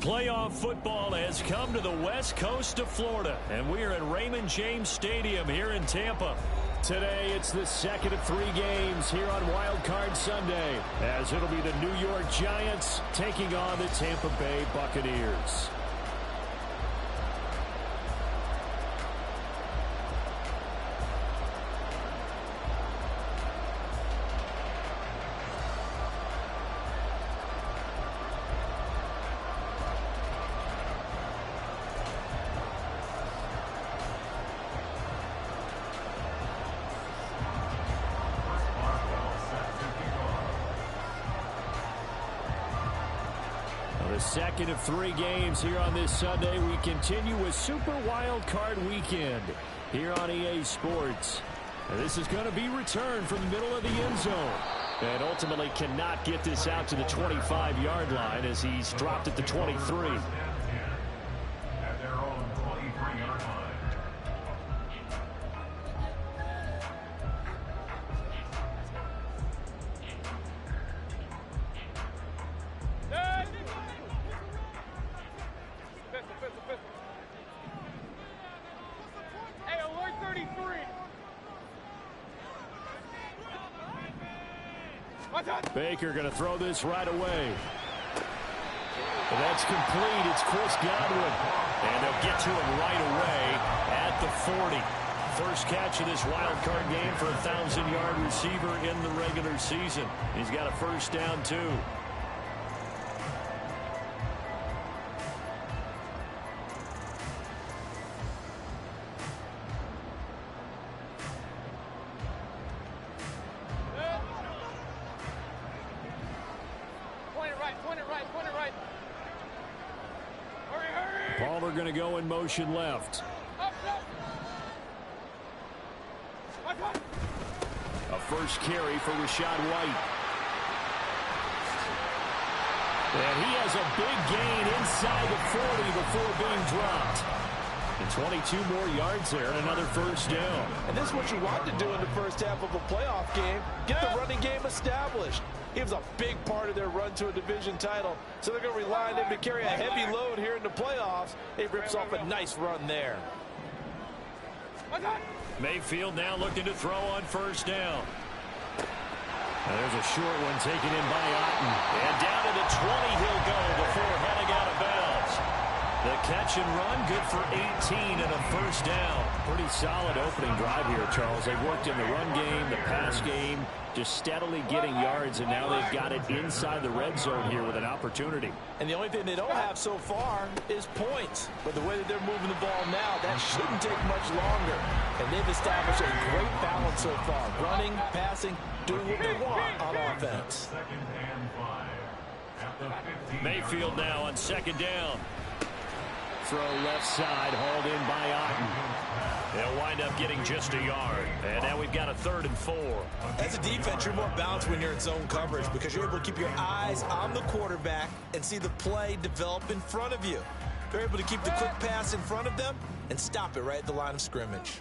Playoff football has come to the west coast of Florida, and we are at Raymond James Stadium here in Tampa. Today, it's the second of 3 games here on Wild Card Sunday, as it'll be the New York Giants taking on the Tampa Bay Buccaneers. Second of 3 games here on this Sunday. We continue with Super Wild Card Weekend here on EA Sports. And this is going to be returned from the middle of the end zone. And ultimately cannot get this out to the 25-yard line as he's dropped at the 23. Baker going to throw this right away. And that's complete. It's Chris Godwin. And they'll get to him right away at the 40. First catch of this wild card game for a 1,000-yard receiver in the regular season. He's got a first down, too. Going to go in motion left. A first carry for Rashad White. And he has a big gain inside the 40 before being dropped. And 22 more yards there and another first down. And this is what you want to do in the first half of a playoff game. Get the running game established. He was a big part of their run to a division title. So they're going to rely on him to carry a heavy load here in the playoffs. He rips off a nice run there. Mayfield now looking to throw on first down. And there's a short one taken in by Otten. And down to the 20 he'll go before heading out of bounds. The catch and run, good for 18 and a first down. Pretty solid opening drive here, Charles. They worked in the run game, the pass game, just steadily getting yards, and now they've got it inside the red zone here with an opportunity. And the only thing they don't have so far is points. But the way that they're moving the ball now, that shouldn't take much longer. And they've established a great balance so far. Running, passing, doing what they want on offense. Mayfield now on second down. Throw left side, hauled in by Otten. They'll wind up getting just a yard. And now we've got a 3rd and 4. As a defense, you're more balanced when you're in zone coverage because you're able to keep your eyes on the quarterback and see the play develop in front of you. They're able to keep the quick pass in front of them and stop it right at the line of scrimmage.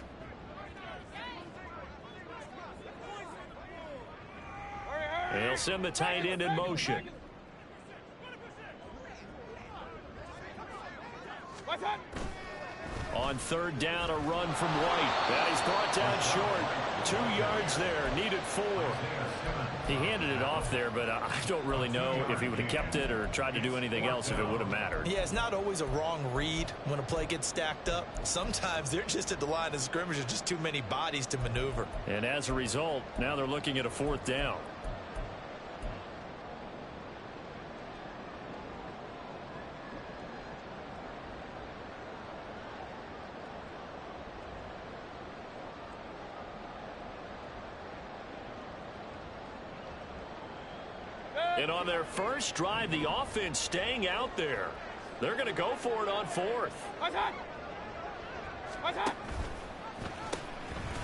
They'll send the tight end in motion. On 3rd down, a run from White. That is brought down short. 2 yards there, needed 4. He handed it off there, but I don't really know if he would have kept it or tried to do anything else if it would have mattered. Yeah, it's not always a wrong read when a play gets stacked up. Sometimes they're just at the line of scrimmage. There's just too many bodies to maneuver. And as a result, now they're looking at a 4th down. And on their first drive, the offense staying out there. They're going to go for it on 4th.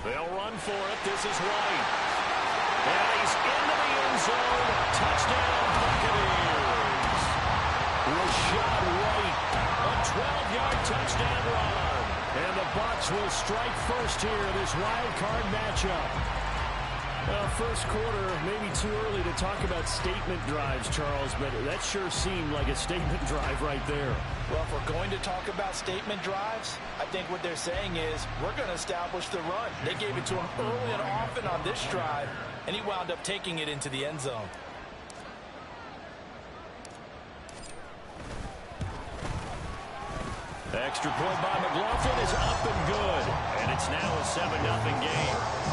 They'll run for it. This is White. And he's into the end zone. Touchdown, Buccaneers. Rashad White, a 12-yard touchdown run. And the Bucs will strike first here in this wild card matchup. First quarter, maybe too early to talk about statement drives, Charles, but that sure seemed like a statement drive right there. Well, if we're going to talk about statement drives, I think what they're saying is we're going to establish the run. They gave it to him early and often on this drive, and he wound up taking it into the end zone. The extra point by McLaughlin is up and good, and it's now a 7-0 game.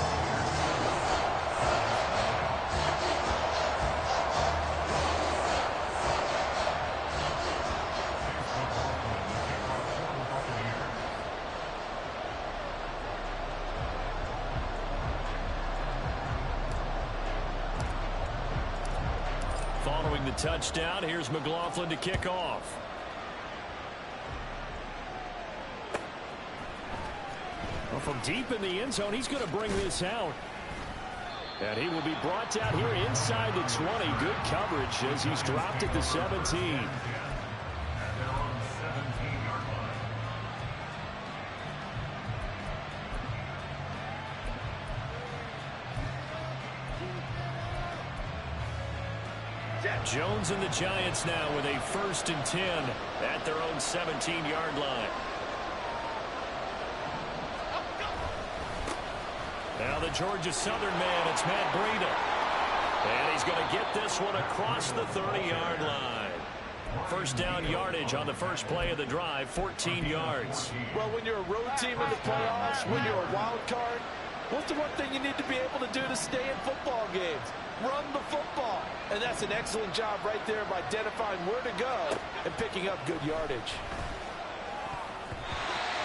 Following the touchdown, here's McLaughlin to kick off. Well, from deep in the end zone, he's going to bring this out. And he will be brought down here inside the 20. Good coverage as he's dropped at the 17. Jones and the Giants now with a 1st and 10 at their own 17-yard line. Now the Georgia Southern man, it's Matt Breida. And he's going to get this one across the 30-yard line. First down yardage on the first play of the drive, 14 yards. Well, when you're a road team in the playoffs, when you're a wild card, what's the one thing you need to be able to do to stay in football games? Run the football. And that's an excellent job right there of identifying where to go and picking up good yardage.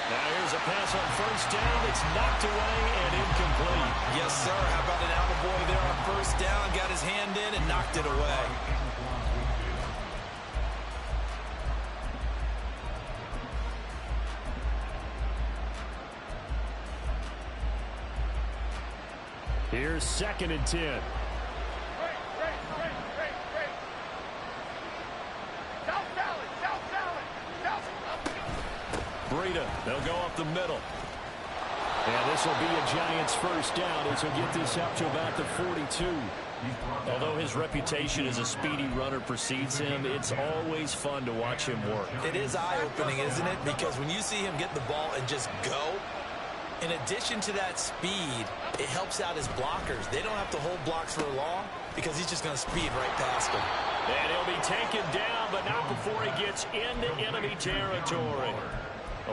Now here's a pass on first down. It's knocked away and incomplete. Yes, sir. How about an attaboy there on first down? Got his hand in and knocked it away. Here's 2nd and 10. Breida, they'll go up the middle. And this will be a Giants first down as he'll get this up to about the 42. Although his reputation as a speedy runner precedes him, it's always fun to watch him work. It is eye-opening, isn't it? Because when you see him get the ball and just go, in addition to that speed, it helps out his blockers. They don't have to hold blocks for long because he's just going to speed right past them. And he'll be taken down, but not before he gets into enemy territory.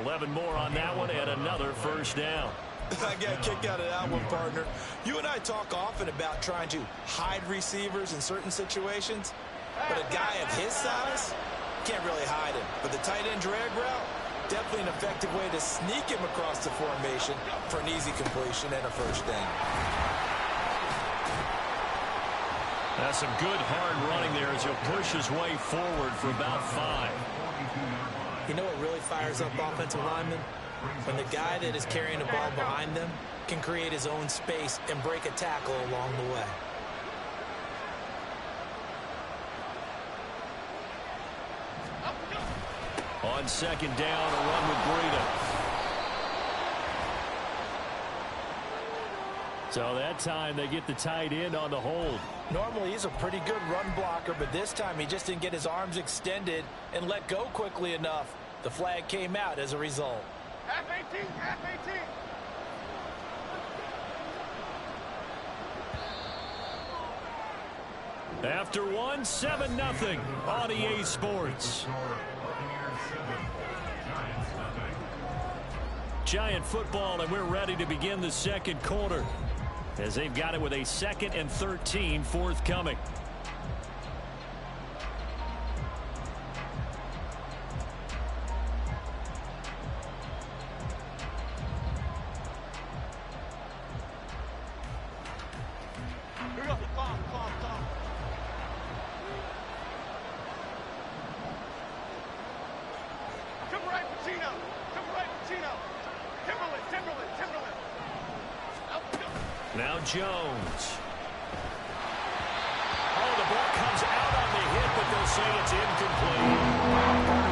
11 more on that one and another first down. I got a kick out of that one, partner. You and I talk often about trying to hide receivers in certain situations, but a guy of his size can't really hide him. But the tight end drag route, definitely an effective way to sneak him across the formation for an easy completion and a first down. That's some good hard running there as he'll push his way forward for about 5. You know what really fires up offensive linemen? When the guy that is carrying the ball behind them can create his own space and break a tackle along the way. On 2nd down, a run with Breida. So that time they get the tight end on the hold. Normally he's a pretty good run blocker, but this time he just didn't get his arms extended and let go quickly enough. The flag came out as a result. F-18, F-18. After one, 7-0 on EA Sports. Giant football, and we're ready to begin the second quarter as they've got it with a 2nd and 13 forthcoming. Now Jones. Oh, the ball comes out on the hit, but they'll say it's incomplete.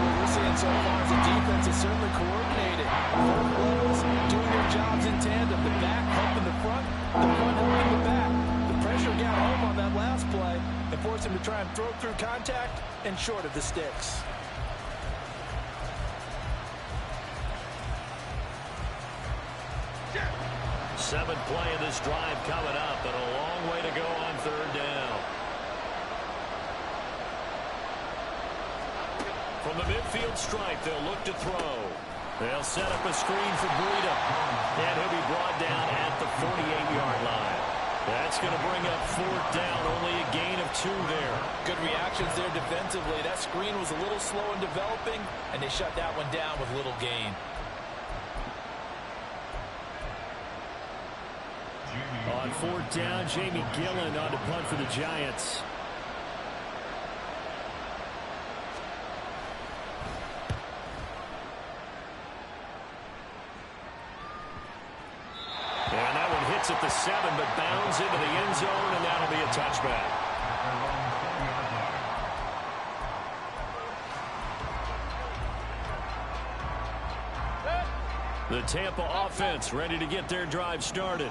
What we're seeing so far is the defense is certainly coordinated. Both levels doing their jobs in tandem. The back helping the front helping the back. try and throw through contact and short of the sticks. Seventh play of this drive coming up, and a long way to go on third down. From the midfield stripe, they'll look to throw. They'll set up a screen for Cheatum, and he'll be brought down at the 48-yard line. That's going to bring up fourth down, only a gain of 2 there. Good reactions there defensively. That screen was a little slow in developing, and they shut that one down with little gain. On fourth down, Jamie Gillen on to punt for the Giants. And that one hits at the 7, but bounds into the end zone, and that'll be a touchback. The Tampa offense ready to get their drive started.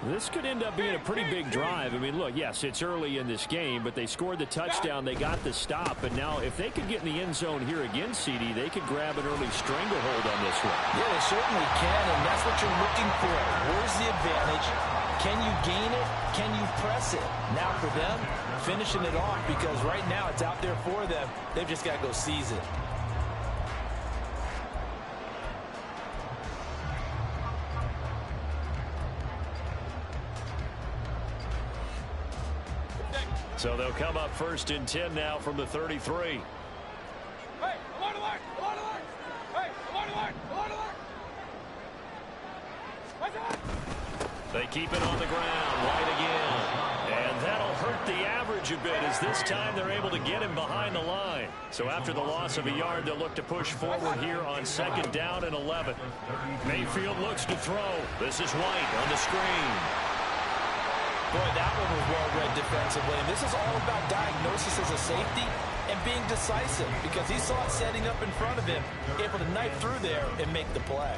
This could end up being a pretty big drive. I mean, look, yes, it's early in this game, but they scored the touchdown. They got the stop. And now if they could get in the end zone here again, CD, they could grab an early stranglehold on this one. Yeah, they certainly can, and that's what you're looking for. Where's the advantage? Can you gain it? Can you press it? Now for them, finishing it off, because right now it's out there for them. They've just got to go seize it. So they'll come up first and 10 now from the 33. Hey, come on alert! Come on alert! Hey, come on alert! Come on alert! What's that? They keep it on the ground, White again. And that'll hurt the average a bit, as this time they're able to get him behind the line. So after the loss of a yard, they'll look to push forward here on second down and 11. Mayfield looks to throw. This is White on the screen. Boy, that one was well read defensively. And this is all about diagnosis as a safety and being decisive, because he saw it setting up in front of him, able to knife through there and make the play.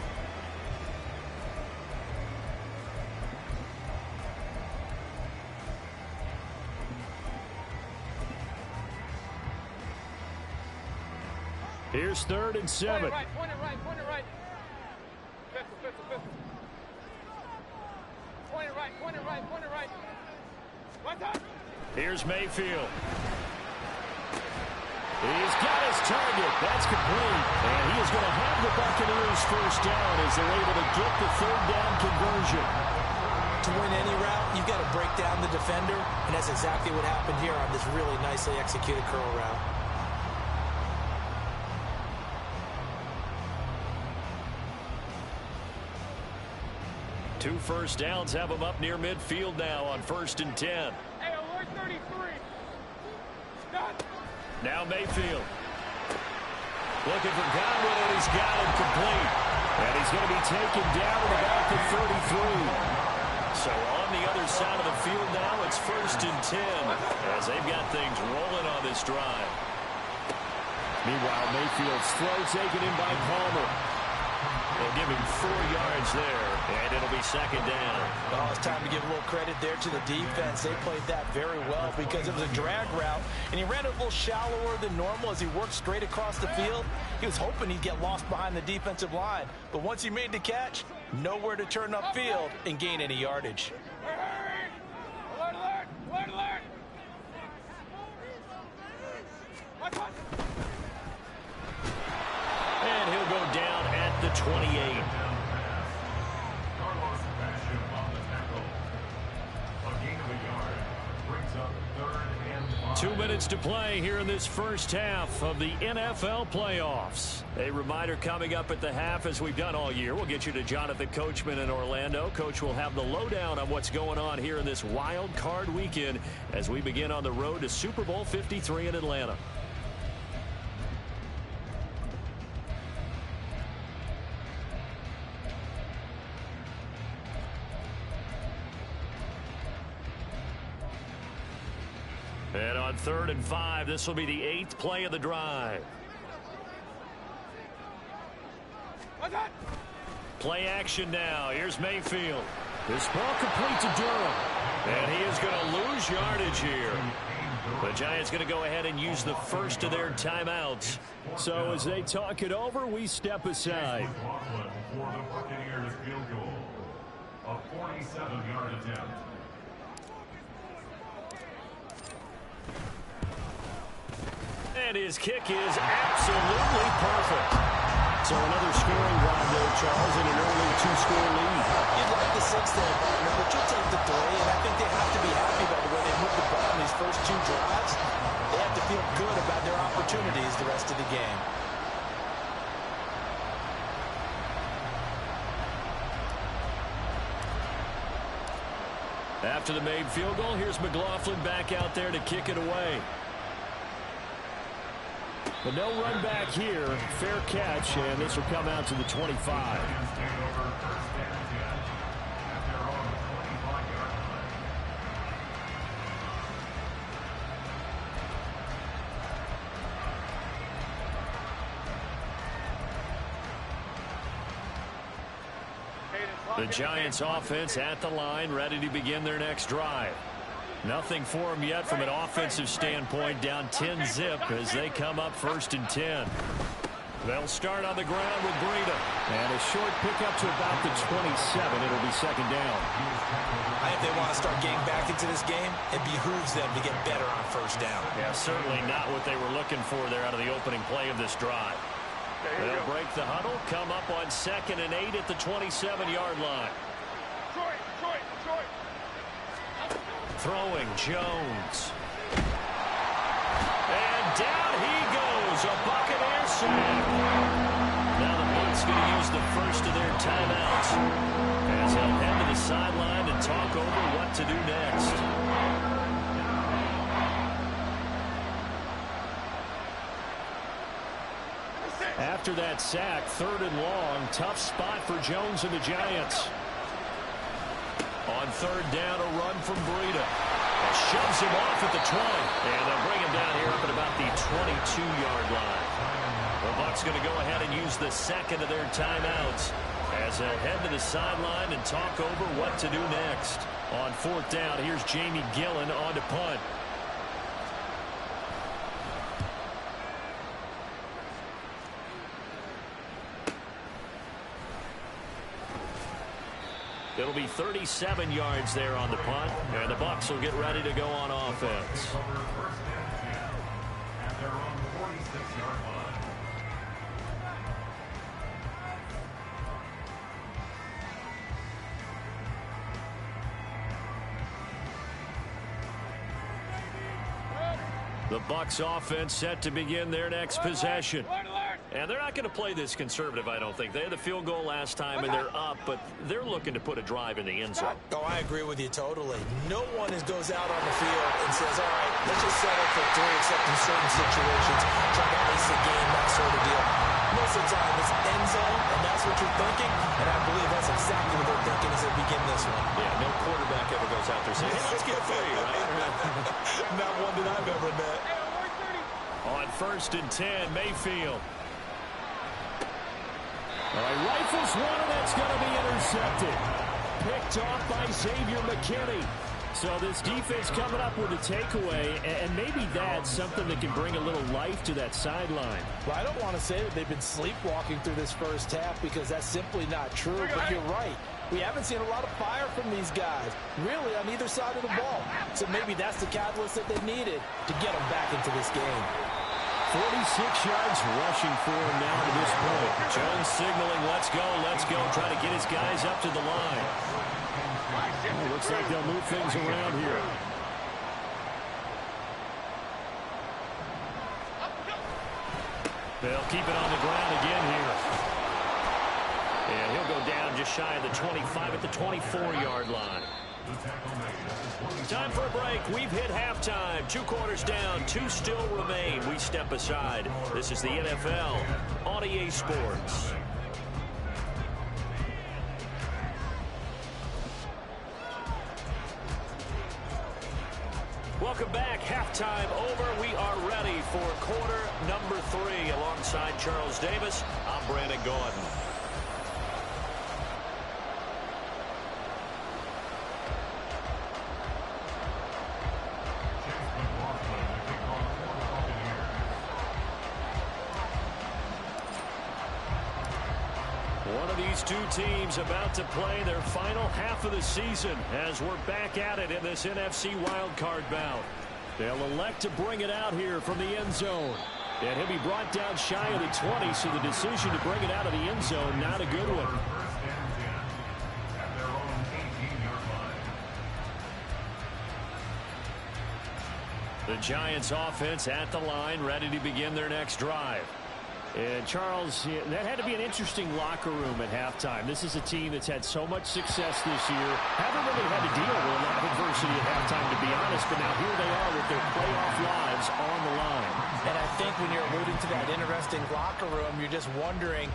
Here's 3rd and 7. Point it right, point it right, point it right. Pistol. Point it right, point it right, point it right. What's up? Here's Mayfield. He's got his target. That's complete. And he is going to have the Buccaneers first down as they're able to get the third down conversion. To win any route, you've got to break down the defender, and that's exactly what happened here on this really nicely executed curl route. Two first downs have them up near midfield now on 1st and 10. Hey, alert 33. Stop. Now Mayfield. Looking for Godwin, and he's got him complete. And he's going to be taken down at about the 33. So on the other side of the field now, it's 1st and 10 as they've got things rolling on this drive. Meanwhile, Mayfield's throw taken in by Palmer. They'll give him 4 yards there, and it'll be second down. Oh, it's time to give a little credit there to the defense. They played that very well because it was a drag route, and he ran it a little shallower than normal as he worked straight across the field. He was hoping he'd get lost behind the defensive line, but once he made the catch, nowhere to turn upfield and gain any yardage. Alert, alert, alert, alert. What's up? And he'll go down at the 28. 2 minutes to play here in this first half of the NFL playoffs. A reminder coming up at the half, as we've done all year. We'll get you to Jonathan Coachman in Orlando. Coach will have the lowdown on what's going on here in this wild card weekend as we begin on the road to Super Bowl 53 in Atlanta. And on 3rd and 5, this will be the 8th play of the drive. What's that? Play action now. Here's Mayfield. This ball complete to Durham. And he is going to lose yardage here. The Giants going to go ahead and use the first of their timeouts. So as they talk it over, we step aside. For the Buccaneers field goal, a 47-yard attempt. And his kick is absolutely perfect. So another scoring drive there, Charles, in an early two-score lead. You'd like the 6 there, partner, but you'll take the 3, and I think they have to be happy by the way they moved the ball in these first 2 drives. They have to feel good about their opportunities the rest of the game. After the made field goal, here's McLaughlin back out there to kick it away. But no run back here. Fair catch, and this will come out to the 25. The Giants offense at the line, ready to begin their next drive. Nothing for them yet from an offensive standpoint, down 10-zip as they come up 1st and 10. They'll start on the ground with Breida. And a short pickup to about the 27. It'll be 2nd down. If they want to start getting back into this game, it behooves them to get better on 1st down. Yeah, certainly not what they were looking for there out of the opening play of this drive. They'll break the huddle, come up on 2nd and 8 at the 27-yard line. Throwing Jones. And down he goes. A Buccaneer sack. Now the Bucs going to use the first of their timeouts as they'll head to the sideline and talk over what to do next. After that sack, 3rd and long, tough spot for Jones and the Giants. On 3rd down, a run from Breida. Shoves him off at the 20. And they'll bring him down here up at about the 22-yard line. The Bucs going to go ahead and use the 2nd of their timeouts as they'll head to the sideline and talk over what to do next. On 4th down, here's Jamie Gillen on to punt. It'll be 37 yards there on the punt, and the Bucs will get ready to go on offense. The Bucs offense set to begin their next possession. And they're not going to play this conservative, I don't think. They had the field goal last time, and they're up, but they're looking to put a drive in the end zone. Oh, I agree with you totally. No one goes out on the field and says, all right, let's just settle for 3, except in certain situations, try to ice the game, that sort of deal. Most of the time, it's end zone, and that's what you're thinking, and I believe that's exactly what they're thinking as they begin this one. Yeah, no quarterback ever goes out there saying, hey, let's get 3, right? Not one that I've ever met. On 1st and 10, Mayfield. All right, rifles one, and that's going to be intercepted. Picked off by Xavier McKinney. So this defense coming up with a takeaway, and maybe that's something that can bring a little life to that sideline. Well, I don't want to say that they've been sleepwalking through this first half because that's simply not true, but you're right. We haven't seen a lot of fire from these guys, really, on either side of the ball. So maybe that's the catalyst that they needed to get them back into this game. 46 yards rushing for him now to this point. Jones signaling, let's go, trying to get his guys up to the line. Well, looks like they'll move things around here. They'll keep it on the ground again here. And he'll go down just shy of the 25 at the 24-yard line. Time for a break. We've hit halftime. 2 quarters down. 2 still remain. We step aside. This is the NFL on EA Sports. Welcome back. Halftime over. We are ready for quarter number 3. Alongside Charles Davis, I'm Brandon Gordon. These two teams about to play their final half of the season as we're back at it in this NFC wildcard bout. They'll elect to bring it out here from the end zone. And he'll be brought down shy of the 20, so the decision to bring it out of the end zone, not a good one. The Giants offense at the line, ready to begin their next drive. And Charles, that had to be an interesting locker room at halftime. This is a team that's had so much success this year. Haven't really had to deal with a lot of adversity at halftime, to be honest. But now here they are with their playoff lives on the line. And I think when you're alluding to that interesting locker room, you're just wondering,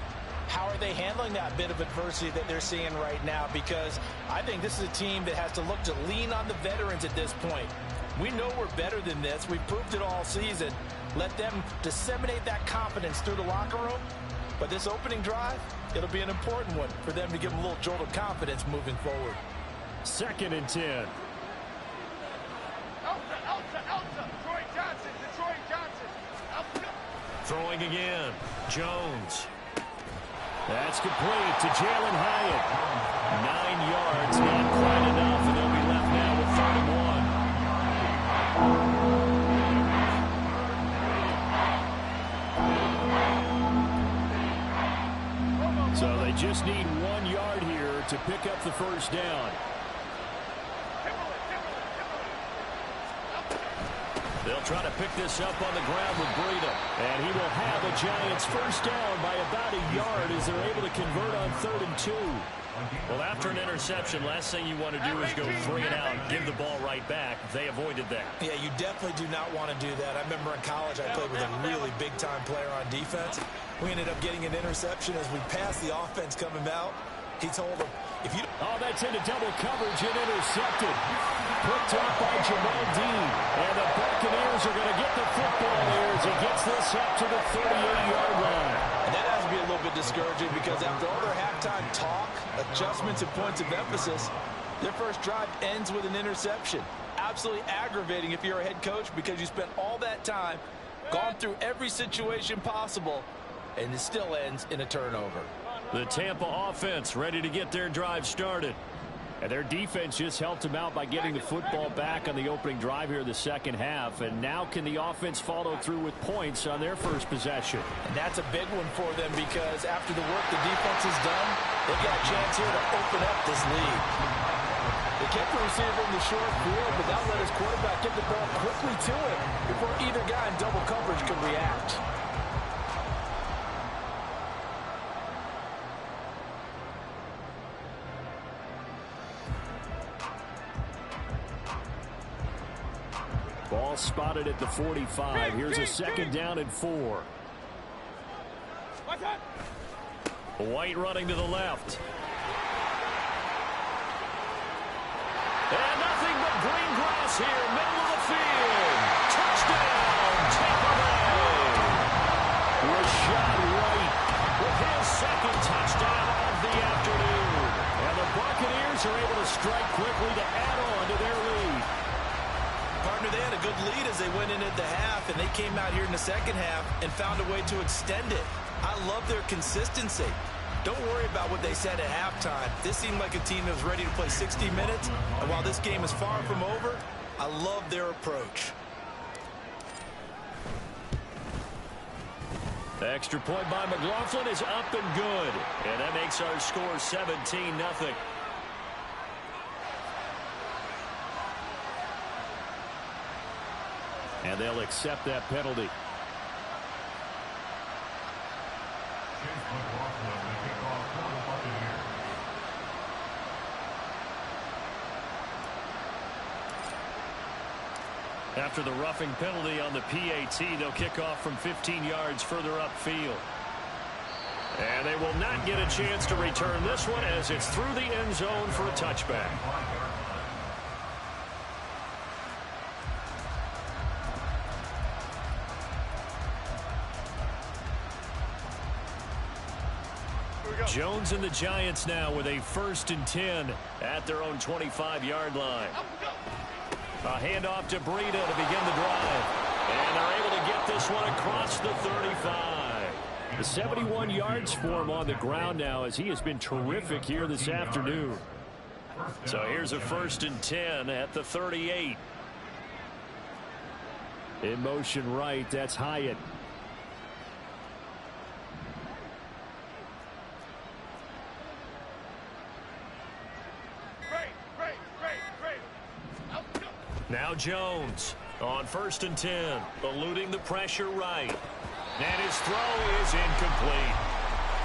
how are they handling that bit of adversity that they're seeing right now? Because I think this is a team that has to look to lean on the veterans at this point. We know we're better than this. We've proved it all season. Let them disseminate that confidence through the locker room. But this opening drive, it'll be an important one for them to give them a little jolt of confidence moving forward. 2nd and 10. Elsa. Detroit Johnson. Throwing again. Jones. That's complete to Jalen Hyatt. 9 yards, not quite enough, and they'll be left now with 3rd and 1. So they just need 1 yard here to pick up the first down. They'll try to pick this up on the ground with Breida. And he will have the Giants first down by about a yard as they're able to convert on 3rd and 2. Well, after an interception, last thing you want to do is go 3 and out, give the ball right back. They avoided that. Yeah, you definitely do not want to do that. I remember in college I played with a really big-time player on defense. We ended up getting an interception as we passed the offense coming out. He told him, if you... Oh, that's into double coverage and intercepted. Picked up by Jamal Dean. And the Buccaneers are going to get the football there as he gets this up to the 38-yard line. And that has to be a little bit discouraging because after all their halftime talk, adjustments and points of emphasis, their first drive ends with an interception. Absolutely aggravating if you're a head coach because you spent all that time, gone through every situation possible, and it still ends in a turnover. The Tampa offense ready to get their drive started. And their defense just helped them out by getting the football back on the opening drive here in the second half. And now can the offense follow through with points on their first possession? And that's a big one for them because after the work the defense has done, they've got a chance here to open up this lead. They kept the receiver in the short field, but that let his quarterback get the ball quickly to him before either guy in double coverage could react. Ball spotted at the 45. Here's a 2nd down and 4. White running to the left. And nothing but green grass here, middle of the field. Touchdown, Tampa Bay. Rashad White with his 2nd touchdown of the afternoon. And the Buccaneers are able to strike quickly to add on to their lead. Partner, they had a good lead as they went into the half, and they came out here in the second half and found a way to extend it. I love their consistency. Don't worry about what they said at halftime. This seemed like a team that was ready to play 60 minutes, and while this game is far from over, I love their approach. The extra point by McLaughlin is up and good, and that makes our score 17-0. And they'll accept that penalty. After the roughing penalty on the PAT, they'll kick off from 15 yards further upfield. And they will not get a chance to return this one as it's through the end zone for a touchback. Jones and the Giants now with a 1st and 10 at their own 25-yard line. A handoff to Breida to begin the drive. And they're able to get this one across the 35. The 71 yards for him on the ground now, as he has been terrific here this afternoon. So here's a 1st and 10 at the 38. In motion right, that's Hyatt. Now Jones on 1st and 10, eluding the pressure right. And his throw is incomplete.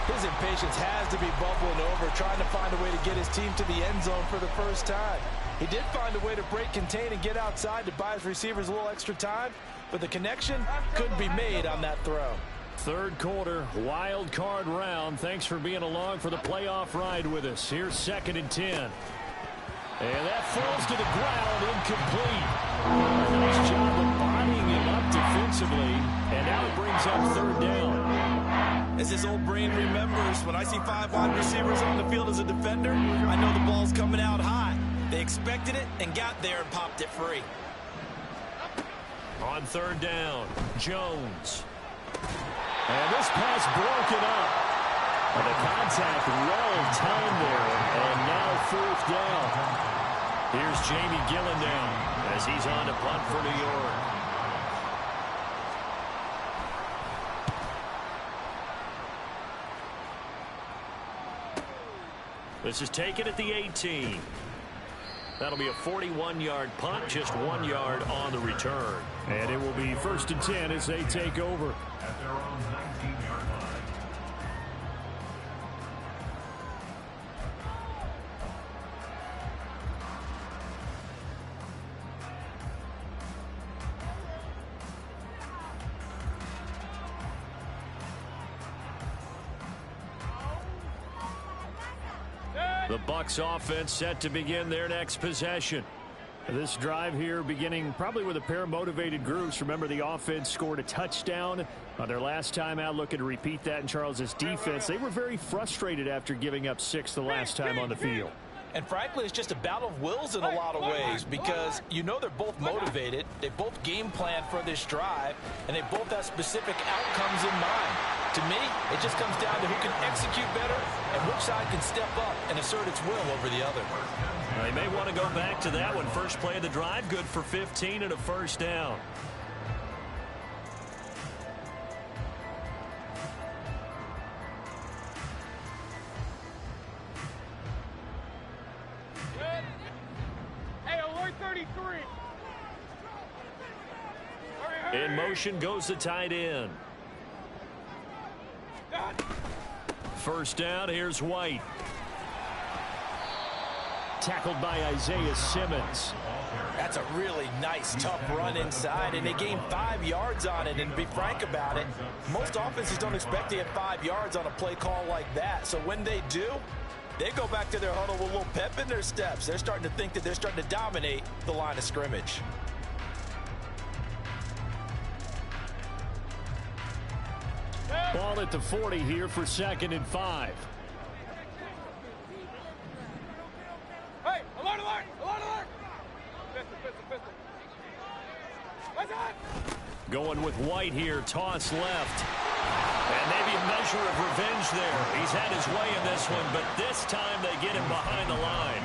His impatience has to be bubbling over, trying to find a way to get his team to the end zone for the first time. He did find a way to break, contain, and get outside to buy his receivers a little extra time, but the connection couldn't be made on that throw. Third quarter, wild card round. Thanks for being along for the playoff ride with us. Here's 2nd and 10. And that falls to the ground, incomplete. Nice job of bodying him up defensively, and now it brings up 3rd down. As his old brain remembers, when I see 5 wide receivers on the field as a defender, I know the ball's coming out high. They expected it and got there and popped it free. On 3rd down, Jones. And this pass broken up. And the contact well timed there, and now 4th down. Here's Jamie Gillen down as he's on to punt for New York. This is taken at the 18. That'll be a 41-yard punt, just 1 yard on the return. And it will be 1st and 10 as they take over. At their own 19-yard line. The Bucs offense set to begin their next possession. This drive here beginning probably with a pair of motivated groups. Remember, the offense scored a touchdown on their last time out, looking to repeat that in Charles's defense. They were very frustrated after giving up 6 the last time on the field. And frankly, it's just a battle of wills in a lot of ways, because you know they're both motivated. They both game plan for this drive, and they both have specific outcomes in mind. To me, it just comes down to who can execute better and which side can step up and assert its will over the other. They may want to go back to that one. First play of the drive, good for 15 and a 1st down. Hey, alert 33. In motion goes the tight end. 1st down, here's White. Tackled by Isaiah Simmons. That's a really nice, tough run inside, and they gained 5 yards on it. And to be frank about it, most offenses don't expect to get 5 yards on a play call like that. So when they do, they go back to their huddle with a little pep in their steps. They're starting to think that they're starting to dominate the line of scrimmage. Ball at the 40 here for 2nd and 5. Hey, alert, alert, alert, alert. Pistol. What's that? Going with White here, toss left. And maybe a measure of revenge there. He's had his way in this one, but this time they get him behind the line.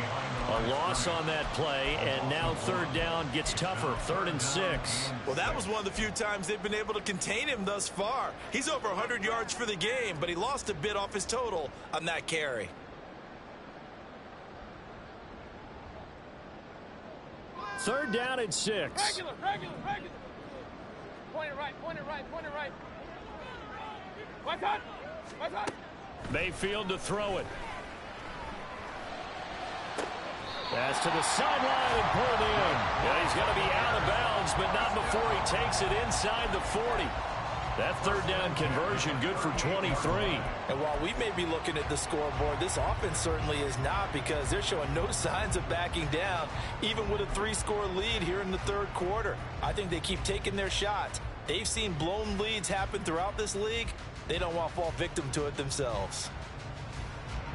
A loss on that play, and now 3rd down gets tougher, 3rd and 6. Well, that was one of the few times they've been able to contain him thus far. He's over 100 yards for the game, but he lost a bit off his total on that carry. Third down and 6. Regular. Point it right. What's that? Mayfield to throw it. Pass to the sideline and pulled in. Yeah, he's going to be out of bounds, but not before he takes it inside the 40. That 3rd down conversion good for 23. And while we may be looking at the scoreboard, this offense certainly is not, because they're showing no signs of backing down, even with a 3-score lead here in the 3rd quarter. I think they keep taking their shots. They've seen blown leads happen throughout this league. They don't want to fall victim to it themselves.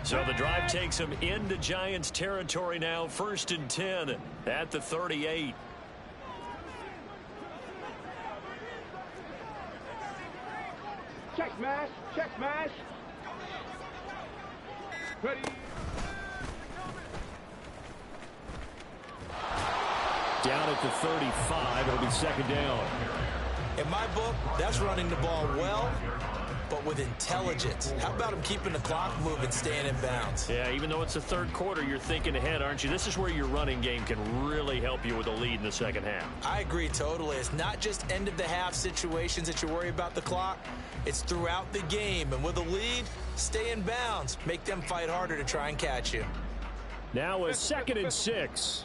So the drive takes them into Giants territory now, 1st and 10 at the 38. Check smash. Check smash. Ready. Down at the 35. It'll be second down. In my book, that's running the ball well, but with intelligence. How about him keeping the clock moving, staying in bounds? Yeah, even though it's the third quarter, you're thinking ahead, aren't you? This is where your running game can really help you with a lead in the second half. I agree totally. It's not just end-of-the-half situations that you worry about the clock. It's throughout the game. And with a lead, stay in bounds. Make them fight harder to try and catch you. Now a 2nd and 6.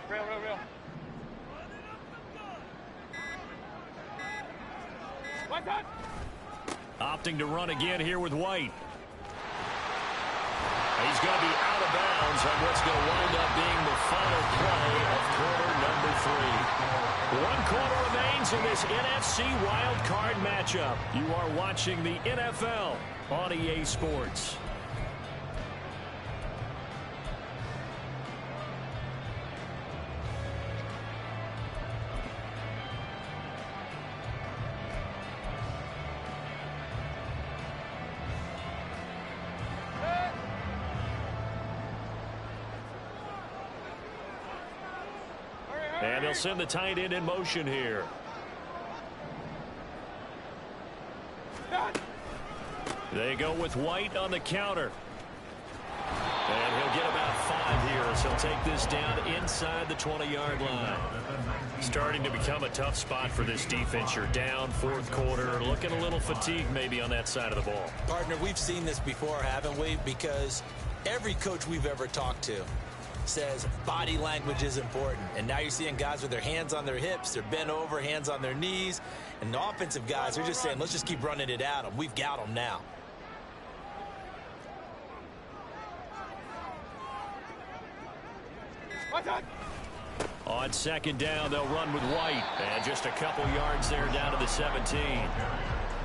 Real. What's that? Opting to run again here with White. He's going to be out of bounds on what's going to wind up being the final play of quarter number 3. 1 quarter remains in this NFC Wild Card matchup. You are watching the NFL on EA Sports. And they'll send the tight end in motion here. They go with White on the counter. And he'll get about 5 here as he'll take this down inside the 20-yard line. Starting to become a tough spot for this defense. You're down 4th quarter, looking a little fatigued maybe on that side of the ball. Partner, we've seen this before, haven't we? Because every coach we've ever talked to says body language is important. And now you're seeing guys with their hands on their hips, they're bent over, hands on their knees. And the offensive guys are just saying, let's just keep running it at them. We've got them now. What's that? On 2nd down, they'll run with White. And just a couple yards there down to the 17.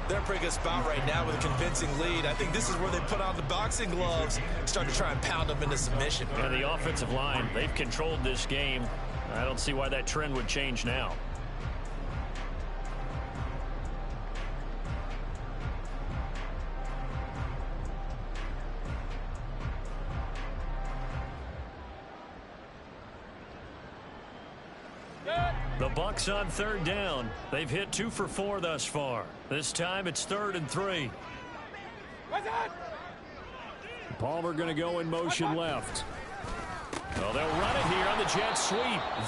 They're in a pretty good spot right now with a convincing lead. I think this is where they put on the boxing gloves, start to try and pound them into submission. And the offensive line, they've controlled this game. I don't see why that trend would change now. The Bucs on 3rd down. They've hit 2 for 4 thus far. This time it's 3rd and 3. What's that? Palmer going to go in motion left. Well, they'll run it here on the jet sweep.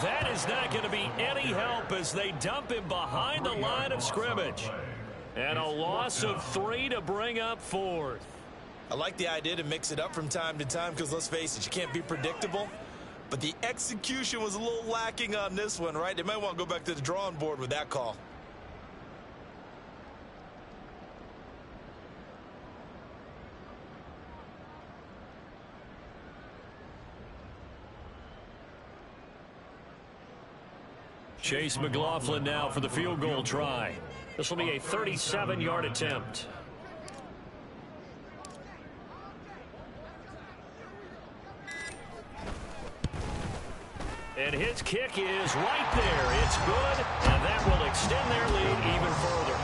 That is not going to be any help as they dump him behind the line of scrimmage. And a loss of 3 to bring up 4th. I like the idea to mix it up from time to time because, let's face it, you can't be predictable. But the execution was a little lacking on this one, right? They might want to go back to the drawing board with that call. Chase McLaughlin now for the field goal try. This will be a 37-yard attempt. And his kick is right there. It's good, and that will extend their lead even further.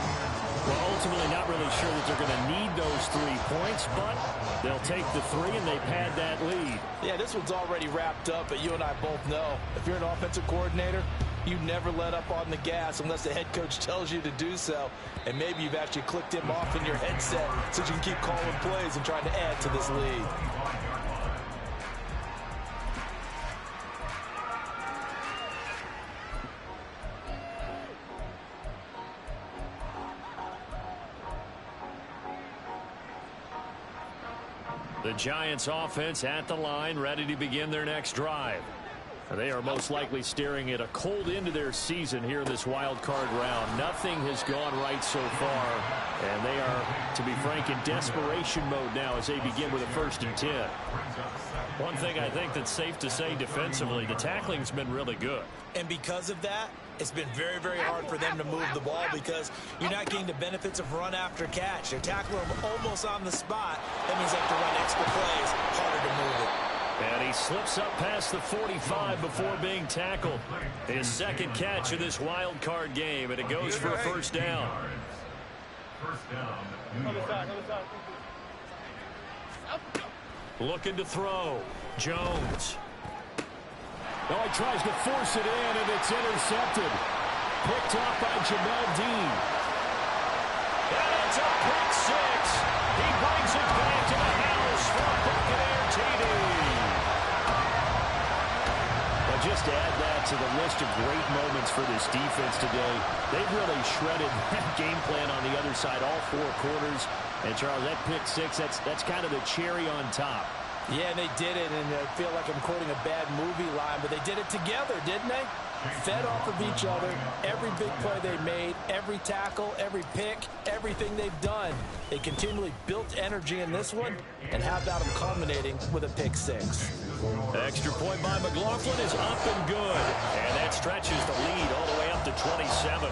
Well, ultimately not really sure that they're going to need those 3 points, but they'll take the 3 and they pad that lead. Yeah, this one's already wrapped up, but you and I both know if you're an offensive coordinator, you never let up on the gas unless the head coach tells you to do so. And maybe you've actually clicked him off in your headset so you can keep calling plays and trying to add to this lead. The Giants offense at the line, ready to begin their next drive. They are most likely staring at a cold end to their season here in this wild card round. Nothing has gone right so far, and they are, to be frank, in desperation mode now as they begin with a 1st and 10. One thing I think that's safe to say defensively, the tackling's been really good. And because of that, it's been very, very hard for them to move the ball because you're not getting the benefits of run after catch. They're tackling them almost on the spot. That means they have to run extra plays, harder to move it. And he slips up past the 45 before being tackled. His second catch of this wild card game, and it goes for a first down. First down. Looking to throw. Jones. Oh, he tries to force it in, and it's intercepted. Picked off by Jamel Dean. And it's a pick six. He brings it back to the house for a Buccaneer TD. Well, just to add that to the list of great moments for this defense today, they've really shredded that game plan on the other side all 4 quarters. And, Charles, that pick six, that's kind of the cherry on top. Yeah, and they did it, and I feel like I'm quoting a bad movie line, but they did it together, didn't they? Fed off of each other, every big play they made, every tackle, every pick, everything they've done. They continually built energy in this one, and how about them culminating with a pick six? Extra point by McLaughlin is up and good, and that stretches the lead all the way up to 27.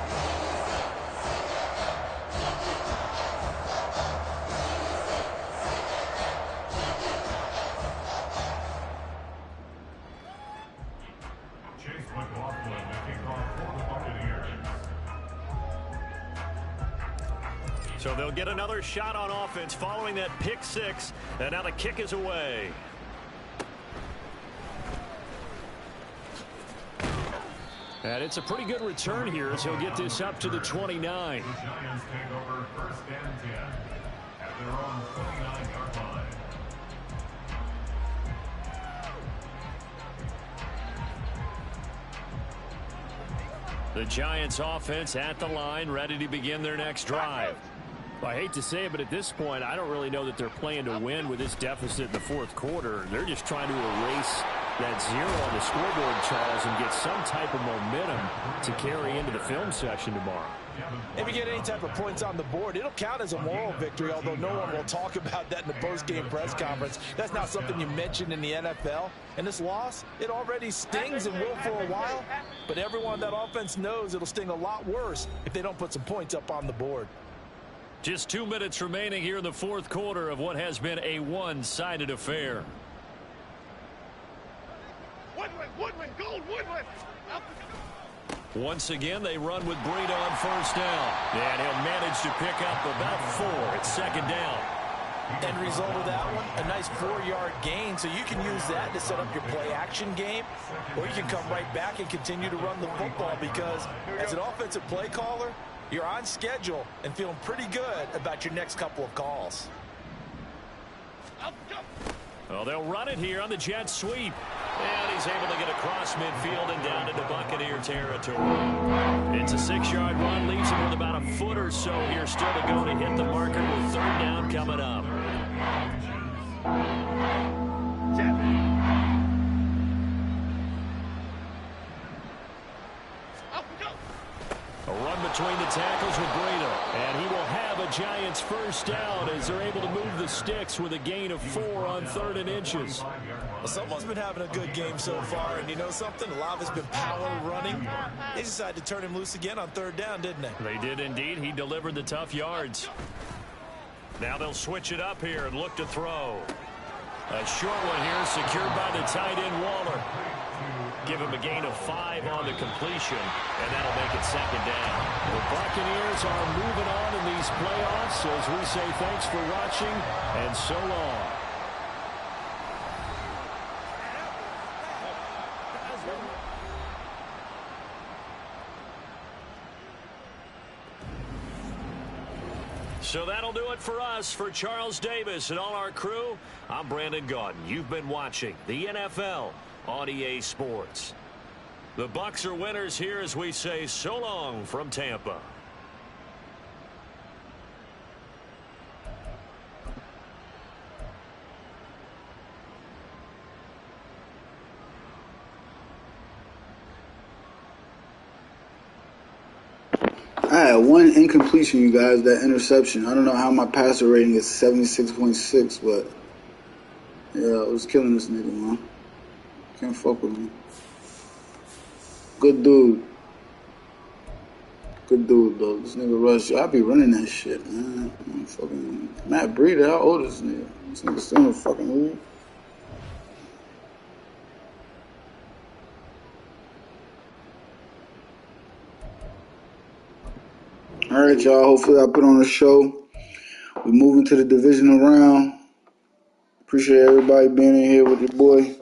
So they'll get another shot on offense following that pick six, and now the kick is away. And it's a pretty good return here as he'll get this up to the 29. The Giants take over first and 10 at their own 29-yard line. The Giants offense at the line, ready to begin their next drive. I hate to say it, but at this point, I don't really know that they're playing to win with this deficit in the fourth quarter. They're just trying to erase that zero on the scoreboard, Charles, and get some type of momentum to carry into the film session tomorrow. If you get any type of points on the board, it'll count as a moral victory, although no one will talk about that in the post-game press conference. That's not something you mention in the NFL. And this loss, it already stings and will for a while, but everyone on that offense knows it'll sting a lot worse if they don't put some points up on the board. Just 2 minutes remaining here in the fourth quarter of what has been a one-sided affair. Woodland, gold, Woodland. Once again, they run with Breida on first down. And he'll manage to pick up about 4 at second down. End result of that one, a nice 4-yard gain, so you can use that to set up your play-action game, or you can come right back and continue to run the football because as an offensive play caller, you're on schedule and feeling pretty good about your next couple of calls. Well, they'll run it here on the jet sweep. And he's able to get across midfield and down into Buccaneer territory. It's a 6-yard run, leaves him with about a foot or so here still to go to hit the marker with third down coming up. A run between the tackles with Breida. And he will have a Giants first down as they're able to move the sticks with a gain of 4 on 3rd and inches. Well, someone's been having a good game so far, and you know something? A lot of it's been power running. They decided to turn him loose again on 3rd down, didn't they? They did indeed. He delivered the tough yards. Now they'll switch it up here and look to throw. A short one here secured by the tight end Waller. Give him a gain of 5 on the completion, and that'll make it second down. The Buccaneers are moving on in these playoffs as we say thanks for watching and so long. So that'll do it for us. For Charles Davis and all our crew, I'm Brandon Gaudin. You've been watching the NFL on EA Sports. The Bucs are winners here as we say so long from Tampa. I had one incompletion, you guys, that interception. I don't know how my passer rating is 76.6, but yeah, I was killing this nigga, man. Can't fuck with me. Good dude. Good dude, though. This nigga Rush, I be running that shit, man. I'm fucking Matt Breida, how old is this nigga? This nigga still in the fucking league. All right, y'all. Hopefully I put on a show. We're moving to the divisional round. Appreciate everybody being in here with your boy.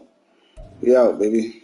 We out, baby.